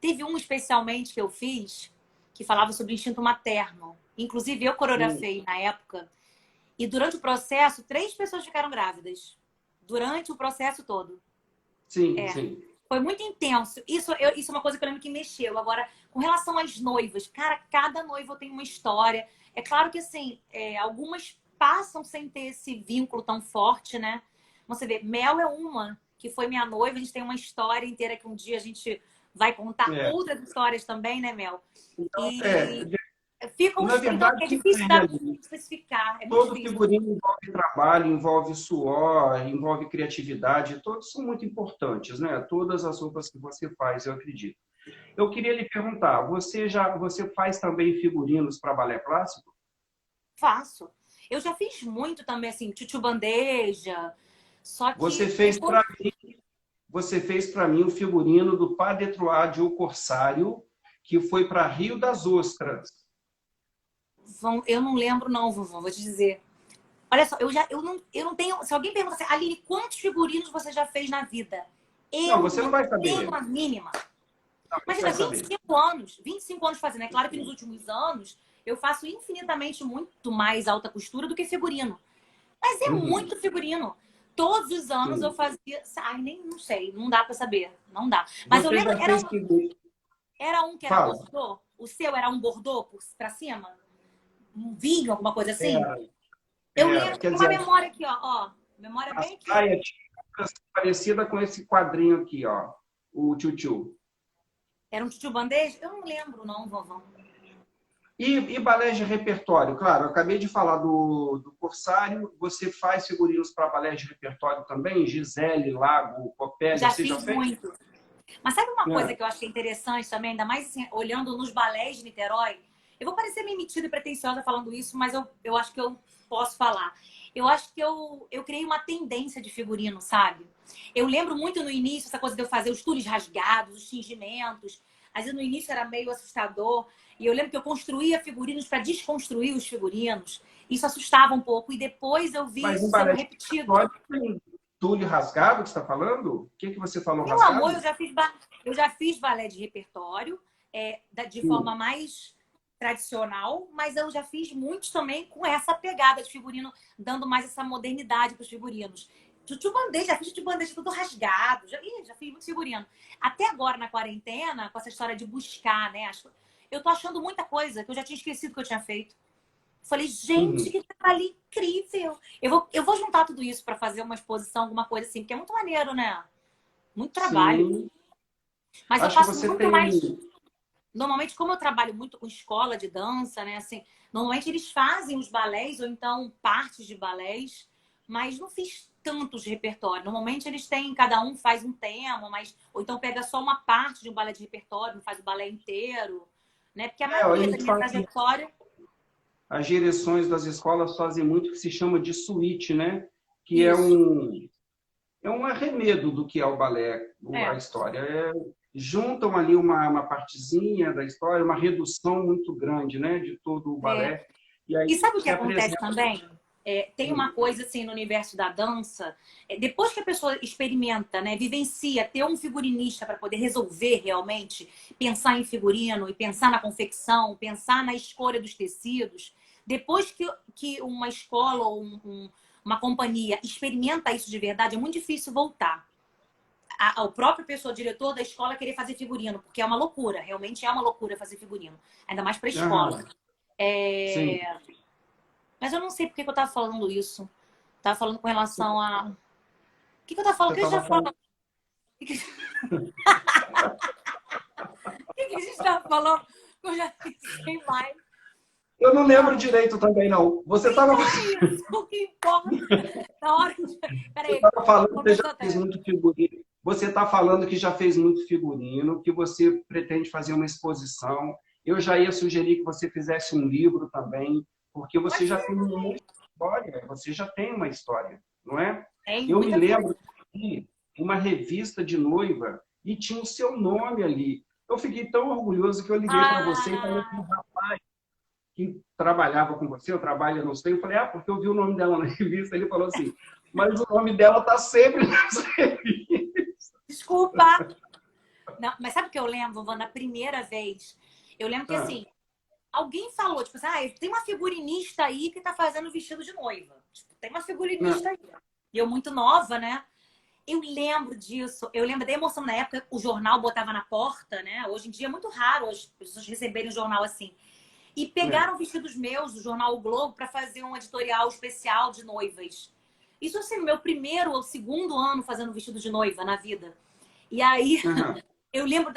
teve um especialmente que eu fiz que falava sobre instinto materno. Inclusive eu Sim, coreografei na época e durante o processo 3 pessoas ficaram grávidas. Durante o processo todo. sim. É. Sim. Foi muito intenso. Isso é uma coisa que eu lembro que mexeu. Agora, com relação às noivas, cara, cada noiva tem uma história. É claro que, assim, algumas passam sem ter esse vínculo tão forte, né? Você vê, Mel é uma, que foi minha noiva. A gente tem uma história inteira que um dia a gente vai contar É. outras histórias também, né, Mel? Então, E na então, verdade, é não difícil tem dar, ali. especificar. É muito Todo difícil. figurino envolve trabalho, envolve suor, envolve criatividade, todos são muito importantes, né? Todas as roupas que você faz, eu acredito. Eu queria lhe perguntar, você faz também figurinos para balé clássico? Faço. Eu já fiz muito também, assim, tchutchu bandeja. Só Você que fez para Você fez para mim o figurino do Padre Troade, o Corsário, que foi para Rio das Ostras. eu não lembro, não, vovô, vou te dizer. Olha só, eu não tenho. Se alguém pergunta assim, Aline, quantos figurinos você já fez na vida? Não, Eu você não não vai tenho saber. a mínima. Não, você Imagina, vai saber. 25 anos, 25 anos fazendo. É claro que nos últimos anos eu faço infinitamente muito mais alta costura do que figurino. Mas é Uhum, muito figurino. Todos os anos eu sim. fazia. Ai, nem não sei, não dá pra saber. Não dá. Mas eu Você lembro, já fez figurino. era um que era Fala. bordô. O seu era um bordô pra cima? Um vinho, alguma coisa assim? Era, Eu lembro, Quer tem uma dizer, memória aqui, ó. Memória a bem aqui. saia tinha parecida com esse quadrinho aqui, ó. O tchutchu. Era um tio bandeja? Eu não lembro, não, vovó. E balé de repertório? Claro, eu acabei de falar do Corsário. Você faz figurinos para balé de repertório também? Gisele, Lago, Copélia, Já você já fiz fez? muito. Mas sabe uma coisa É. que eu achei interessante também, ainda mais assim, olhando nos balés de Niterói? Eu vou parecer meio metida e pretensiosa falando isso, mas eu acho que eu posso falar. Eu acho que eu criei uma tendência de figurino, sabe? Eu lembro muito no início essa coisa de eu fazer os tules rasgados, os tingimentos. Às vezes no início era meio assustador. E eu lembro que eu construía figurinos para desconstruir os figurinos. Isso assustava um pouco. E depois eu vi Mas em isso balé sendo de repetido. repertório tem tule rasgado que você está falando? O que você falou Meu amor, rasgado? eu já fiz balé de repertório, de forma Sim. mais tradicional, mas eu já fiz muitos também com essa pegada de figurino, dando mais essa modernidade para os figurinos. Tutu bandeja, já fiz tutu bandeja tudo rasgado, já fiz muito figurino. Até agora, na quarentena, com essa história de buscar, né? Eu tô achando muita coisa que eu já tinha esquecido que eu tinha feito. Falei, gente, Uhum. que trabalho incrível! Eu vou juntar tudo isso para fazer uma exposição, alguma coisa assim, porque é muito maneiro, né? Muito trabalho. Sim. Mas eu Acho que faço você muito mais. tem. Normalmente, como eu trabalho muito com escola de dança, né? Assim, normalmente eles fazem os balés ou então partes de balés, mas não fiz tantos repertórios. Normalmente eles têm, cada um faz um tema, mas ou então pega só uma parte de um balé de repertório, não faz o balé inteiro, né? Porque a A maioria da gente minha faz, trajetória. as direções das escolas fazem muito o que se chama de suíte, né? Que Isso. é um arremedo do que é o balé, a É. história. Juntam ali uma partezinha da história, uma redução muito grande, né, de todo o É. balé, e aí E sabe o que se acontece apresenta. também? Tem uma coisa assim no universo da dança, depois que a pessoa experimenta, né, vivencia, ter um figurinista para poder resolver realmente, pensar em figurino e pensar na confecção, pensar na escolha dos tecidos, depois que uma escola ou uma companhia experimenta isso de verdade, é muito difícil voltar. O próprio pessoa, diretor da escola, querer fazer figurino, porque é uma loucura, realmente é uma loucura fazer figurino, ainda mais para escola. Aham, sim. É... Mas eu não sei por que eu tava falando isso. Tava falando com relação a. O que eu tava falando? Você O que a gente estava já falou? falando. O que a gente tava falando? Eu já nem sei mais. Eu não lembro Não, direito também, não. Você estava então é isso. O que importa. Na hora de... Peraí, falando que já começou fez até. muito figurino. Você está falando que já fez muito figurino, que você pretende fazer uma exposição. Eu já ia sugerir que você fizesse um livro também, porque você Pode já ser tem uma também. história, você já tem uma história, não é? Tem Eu me muita coisa. lembro de uma revista de noiva e tinha o seu nome ali. Eu fiquei tão orgulhoso que eu liguei para você e falei Ah, que trabalhava com você, eu trabalho, não sei. Eu falei, porque eu vi o nome dela na revista. Ele falou assim, mas o nome dela está sempre nessa revista. desculpa. Não, mas sabe o que eu lembro, Vovó, na primeira vez? Eu lembro que Ah, assim, alguém falou, tipo assim, tem uma figurinista aí que tá fazendo vestido de noiva. Tipo, tem uma não, figurinista aí. E eu muito nova, né? Eu lembro disso. Eu lembro da emoção na época, o jornal botava na porta, né? Hoje em dia é muito raro as pessoas receberem um jornal assim. E é. pegaram vestidos meus do jornal O Globo para fazer um editorial especial de noivas. Isso assim, meu primeiro ou segundo ano fazendo vestido de noiva na vida. E aí Aham. eu lembro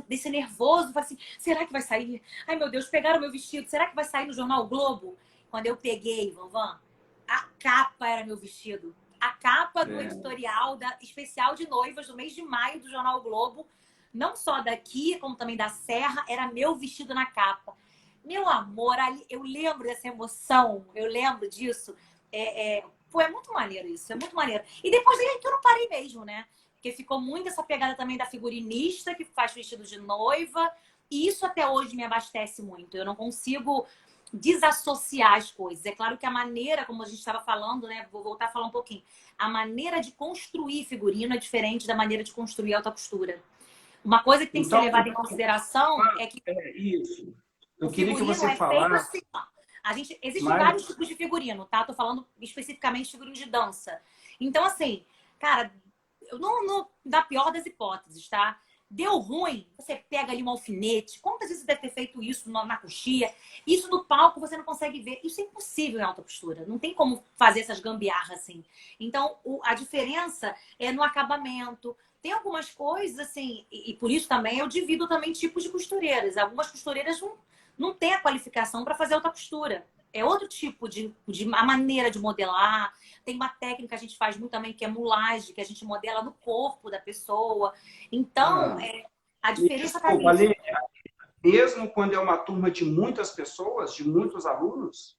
desse nervoso. Falei assim, será que vai sair? Ai, meu Deus, pegaram meu vestido. Será que vai sair no jornal o Globo? Quando eu peguei, Vanvan, a capa era meu vestido. A capa do É. editorial especial de noivas do mês de maio do jornal o Globo, não só daqui, como também da Serra, era meu vestido na capa. Meu amor, ali, eu lembro dessa emoção, eu lembro disso. Pô, é muito maneiro isso, é muito maneiro. E depois daí que eu não parei mesmo, né? Porque ficou muito essa pegada também da figurinista que faz vestido de noiva. E isso até hoje me abastece muito. Eu não consigo desassociar as coisas. É claro que a maneira, como a gente estava falando, né? Vou voltar a falar um pouquinho. A maneira de construir figurino é diferente da maneira de construir alta costura. Uma coisa que tem que ser Então, levada em consideração é que é isso. o Eu queria que figurino você é feito falasse assim, ó. Existem mais. vários tipos de figurino, tá? Tô falando especificamente de figurino de dança. Então, assim, cara, eu não da pior das hipóteses, tá? Deu ruim, você pega ali um alfinete. Quantas vezes você deve ter feito isso na coxia? Isso no palco você não consegue ver. Isso é impossível em alta costura. Não tem como fazer essas gambiarras assim. Então, a diferença é no acabamento. Tem algumas coisas, assim, e por isso também eu divido também tipos de costureiras. Algumas costureiras não têm a qualificação para fazer alta costura. É outro tipo de a maneira de modelar. Tem uma técnica que a gente faz muito também, que é mulagem, que a gente modela no corpo da pessoa. Então, Ah, a me diferença está desculpa, nisso. ali, mesmo quando é uma turma de muitas pessoas, de muitos alunos,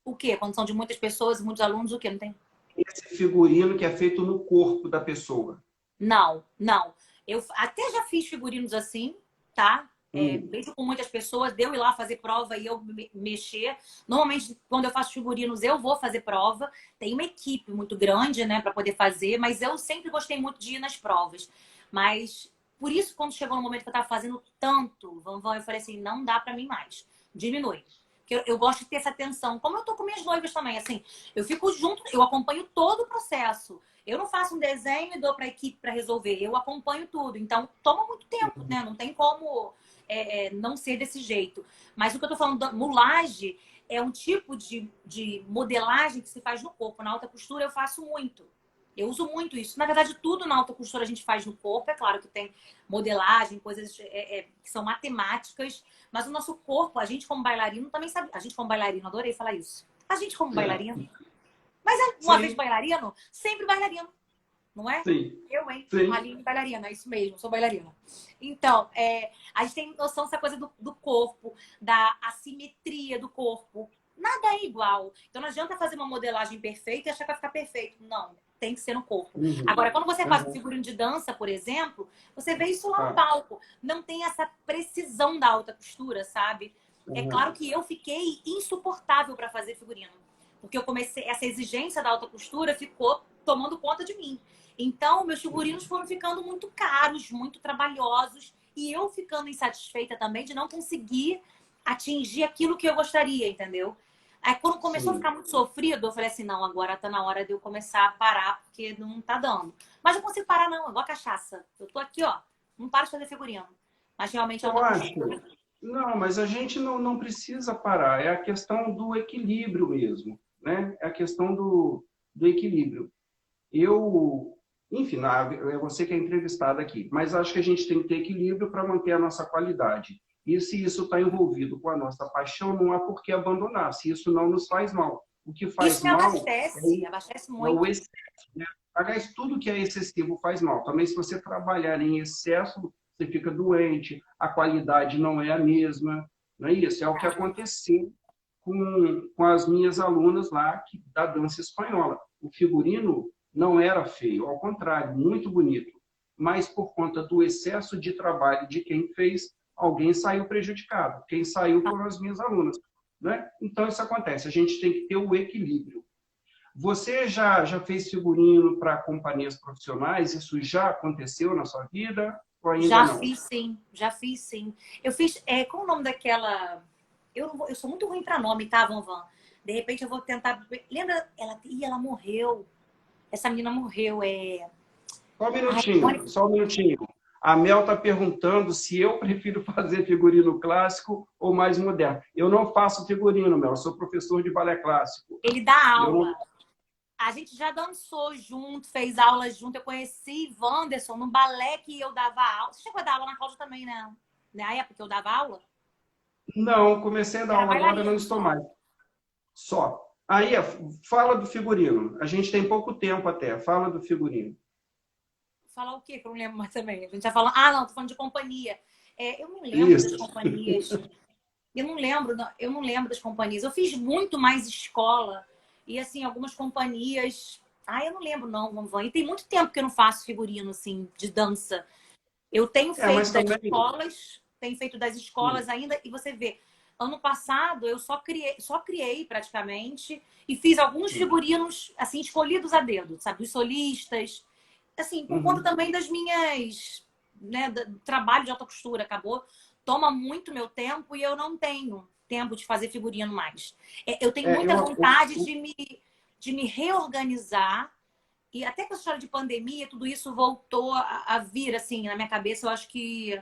O quê? Quando são de muitas pessoas, muitos alunos, o quê? Não tem? esse figurino que é feito no corpo da pessoa. Não, não. Eu até já fiz figurinos assim, tá? Hum, Mesmo com muitas pessoas, deu ir lá fazer prova e eu mexer. Normalmente, quando eu faço figurinos, eu vou fazer prova. Tem uma equipe muito grande, né, para poder fazer, mas eu sempre gostei muito de ir nas provas. Mas por isso, quando chegou no momento que eu tava fazendo tanto, eu falei assim: não dá para mim mais. Diminui. Porque eu gosto de ter essa atenção. Como eu tô com minhas noivas também, assim, eu fico junto, eu acompanho todo o processo. Eu não faço um desenho e dou para a equipe para resolver. Eu acompanho tudo. Então, toma muito tempo, né? Não tem como não ser desse jeito. Mas o que eu estou falando da mulagem é um tipo de modelagem que se faz no corpo. Na alta costura eu faço muito. Eu uso muito isso. Na verdade, tudo na alta costura a gente faz no corpo. É claro que tem modelagem, coisas que são matemáticas. Mas o nosso corpo, a gente como bailarino também sabe. A gente como bailarino, adorei falar isso. A gente como é. bailarino. Mas uma vez Sim, bailarino, sempre bailarino, não é? sim, Eu, hein? sim. Aline bailarina, é isso mesmo, sou bailarina. Então, a gente tem noção dessa coisa do corpo, da assimetria do corpo. nada é igual. Então não adianta fazer uma modelagem perfeita e achar que vai ficar perfeito. Não, tem que ser no corpo. Uhum. Agora, quando você faz um Uhum. figurino de dança, por exemplo, você vê isso lá no Tá. palco. Não tem essa precisão da alta costura, sabe? É claro Uhum. que eu fiquei insuportável para fazer figurino. Porque eu comecei, essa exigência da alta costura ficou tomando conta de mim. Então, meus figurinos foram ficando muito caros, muito trabalhosos. E eu ficando insatisfeita também de não conseguir atingir aquilo que eu gostaria, entendeu? Aí quando começou a Sim. ficar muito sofrido, eu falei assim, não, agora tá na hora de eu começar a parar, porque não tá dando. Mas não consigo parar não, é igual a cachaça. Eu tô aqui, ó, não paro de fazer figurino. Mas realmente a Eu alta acho. costura. Não, mas a gente não precisa parar. É a questão do equilíbrio mesmo, né? É a questão do equilíbrio. Eu, enfim, é você que é entrevistado aqui, mas acho que a gente tem que ter equilíbrio para manter a nossa qualidade. E se isso está envolvido com a nossa paixão, não há por que abandonar, se isso não nos faz mal. O que Isso faz me mal abastece, abastece é o muito. excesso, né? Aliás, tudo que é excessivo faz mal. Também, se você trabalhar em excesso, você fica doente, a qualidade não é a mesma, não é isso? É o que aconteceu com as minhas alunas lá da dança espanhola. O figurino não era feio, ao contrário, muito bonito. Mas por conta do excesso de trabalho de quem fez, alguém saiu prejudicado. Quem saiu foram as minhas alunas. Né? Então, isso acontece. A gente tem que ter o equilíbrio. Você já fez figurino para companhias profissionais? Isso já aconteceu na sua vida ou ainda Já não? fiz sim, já fiz sim. Eu fiz, qual o nome daquela... eu sou muito ruim para nome, tá, Van? De repente eu vou tentar... Lembra? Ela morreu. Essa menina morreu, Só um Ai, minutinho, só um minutinho. A Mel está perguntando se eu prefiro fazer figurino clássico ou mais moderno. Eu não faço figurino, Mel. Eu sou professor de balé clássico. ele dá Eu não... aula. A gente já dançou junto, fez aulas junto. Eu conheci Wanderson no balé que eu dava aula. Você chegou a dar aula na Cláudia também, né? Na época que eu dava aula? Não, comecei a dar Era aula agora, não bailarino estou só. mais. Só. Aí, fala do figurino. A gente tem pouco tempo até. Fala do figurino. Falar o quê? Que eu não lembro mais também. A gente já falando. Ah, não, tô falando de companhia. Eu não lembro das Isso. companhias. Eu não lembro, eu não lembro das companhias. Eu fiz muito mais escola. E assim, algumas companhias. Ah, eu não lembro, não, Van. E tem muito tempo que eu não faço figurino, assim, de dança. Eu Mas também... tenho feito das escolas ainda, e você vê, ano passado eu só criei praticamente, e fiz alguns figurinos, assim, escolhidos a dedo, sabe? Dos solistas, assim, por conta Uhum. também das minhas, né, do trabalho de alta costura, acabou, toma muito meu tempo e eu não tenho tempo de fazer figurino mais. Eu tenho É, muita vontade de me reorganizar e até com a história de pandemia, tudo isso voltou a vir, assim, na minha cabeça. Eu acho que,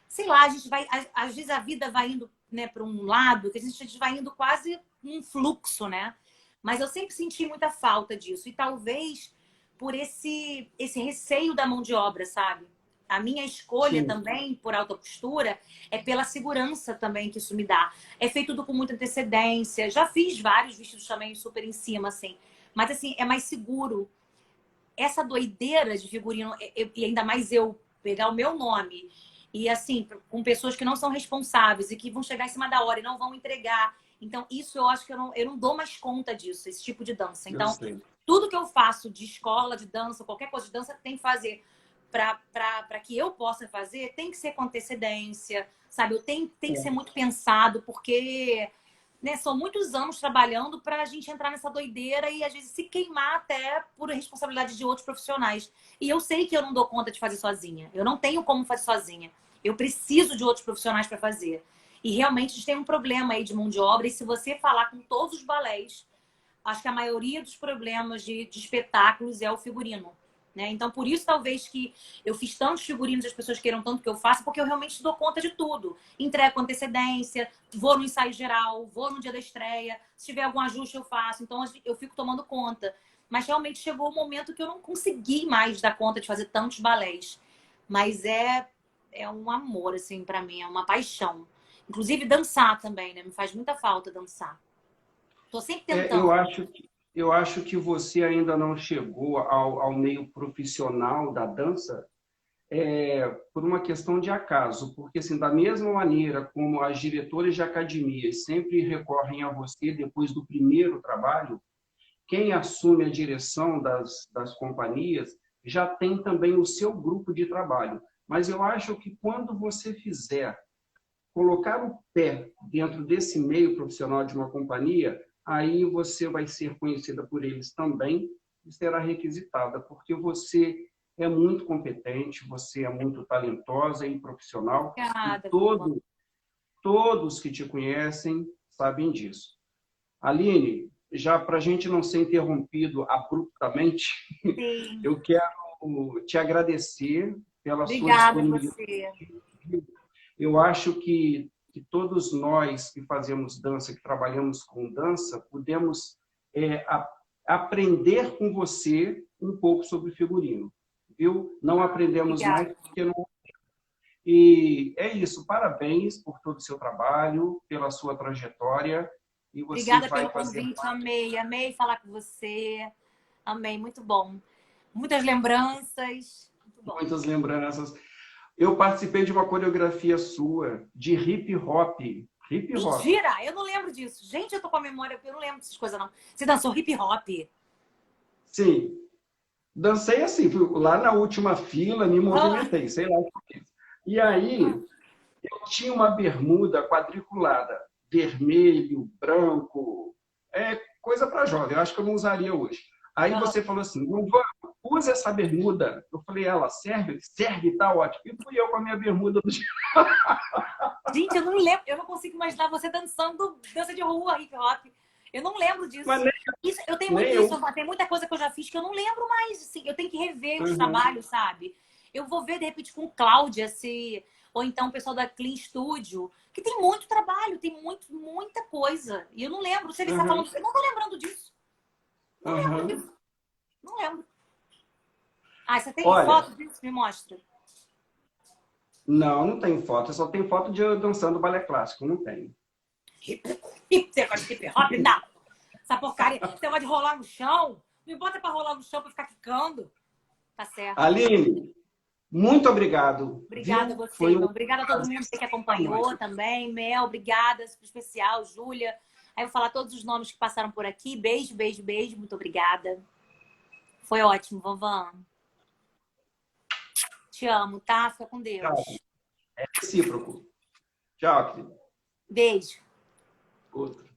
sei lá, a gente vai... Às vezes a vida vai indo, né, para um lado, que a gente vai indo quase num fluxo, né? Mas eu sempre senti muita falta disso. E talvez por esse receio da mão de obra, sabe? A minha escolha Sim. também, por alta costura, é pela segurança também que isso me dá. É feito tudo com muita antecedência. Já fiz vários vestidos também super em cima, assim. Mas, assim, é mais seguro essa doideira de figurino, e ainda mais eu pegar o meu nome e assim, com pessoas que não são responsáveis e que vão chegar em cima da hora e não vão entregar. Então, isso eu acho que eu não dou mais conta disso, esse tipo de dança. Eu Então, sei. tudo que eu faço de escola, de dança, qualquer coisa de dança, tem que fazer para que eu possa fazer, tem que ser com antecedência, sabe? Tem que ser muito pensado, porque né, são muitos anos trabalhando para a gente entrar nessa doideira e às vezes se queimar até por responsabilidade de outros profissionais. E eu sei que eu não dou conta de fazer sozinha. Eu não tenho como fazer sozinha. Eu preciso de outros profissionais para fazer. E realmente a gente tem um problema aí de mão de obra. E se você falar com todos os balés, acho que a maioria dos problemas de espetáculos é o figurino. Né? Então, por isso, talvez que eu fiz tantos figurinos, as pessoas queiram tanto que eu faça, porque eu realmente dou conta de tudo. Entrego com antecedência, vou no ensaio geral, vou no dia da estreia. Se tiver algum ajuste, eu faço. Então, eu fico tomando conta. Mas realmente chegou o momento que eu não consegui mais dar conta de fazer tantos balés. Mas é um amor, assim, para mim, é uma paixão. Inclusive, dançar também, né? Me faz muita falta dançar. Tô sempre É, tentando. eu acho que você ainda não chegou ao meio profissional da dança, por uma questão de acaso, porque assim, da mesma maneira como as diretoras de academias sempre recorrem a você depois do primeiro trabalho, quem assume a direção das companhias já tem também o seu grupo de trabalho. Mas eu acho que quando você fizer, colocar o pé dentro desse meio profissional de uma companhia, aí você vai ser conhecida por eles também e será requisitada, porque você é muito competente, você é muito talentosa e profissional, e Obrigada, vovó. todos que te conhecem sabem disso. Aline, já para a gente não ser interrompido abruptamente, Sim. eu quero te agradecer pela sua Obrigada a disponibilidade. você. Eu acho que todos nós que fazemos dança, que trabalhamos com dança, podemos aprender com você um pouco sobre figurino. Viu? Não aprendemos mais Obrigada. porque não. E é isso. Parabéns por todo o seu trabalho, pela sua trajetória. E você Obrigada vai pelo fazer convite, amei, amei falar com você. Amei, muito bom. Muitas lembranças. Muito bom. muitas lembranças. Eu participei de uma coreografia sua de hip hop. Hip hop. Mentira! Eu não lembro disso. Gente, eu tô com a memória, eu não lembro dessas coisas, não. Você dançou hip hop? Sim. Dancei assim, fui lá na última fila, me Ah, movimentei, sei lá o que fiz. E aí, ah, eu tinha uma bermuda quadriculada, vermelho, branco, coisa para jovem, eu acho que eu não usaria hoje. Aí ah. você falou assim, Giovanni, usa essa bermuda. Eu falei, ela serve? Serve, tá ótimo. E fui eu com a minha bermuda do dia. Gente, eu não lembro, eu não consigo imaginar você dançando dança de rua, hip hop. Eu não lembro Mas disso. Isso, eu tenho muito nem isso, eu. tem muita coisa que eu já fiz que eu não lembro mais. Assim, eu tenho que rever os Uhum, trabalhos, sabe? Eu vou ver, de repente, com Cláudia, se... ou então o pessoal da Clean Studio, que tem muito trabalho, tem muita coisa. E eu não lembro. Se ele está uhum, falando, eu não tô lembrando disso. Não lembro uhum. disso. Não lembro. Ah, você tem Olha, foto disso? Me mostra. não tem foto, eu só tenho foto de eu dançando balé clássico, não tenho. Esse negócio de hip hop, não. Essa porcaria, esse negócio de rolar no chão. Me bota pra rolar no chão pra ficar quicando. Tá certo. Aline, muito obrigado, Obrigada a viu? você, Foi um meu. Obrigada a todo prazer mundo que da acompanhou noite. também. Mel, obrigada. Super especial. Júlia. Aí eu vou falar todos os nomes que passaram por aqui. Beijo, beijo, beijo. Muito obrigada. Foi ótimo, vovó. Te amo, tá? Fica com Tchau. Deus. É recíproco. Tchau, querido. Beijo. Outro.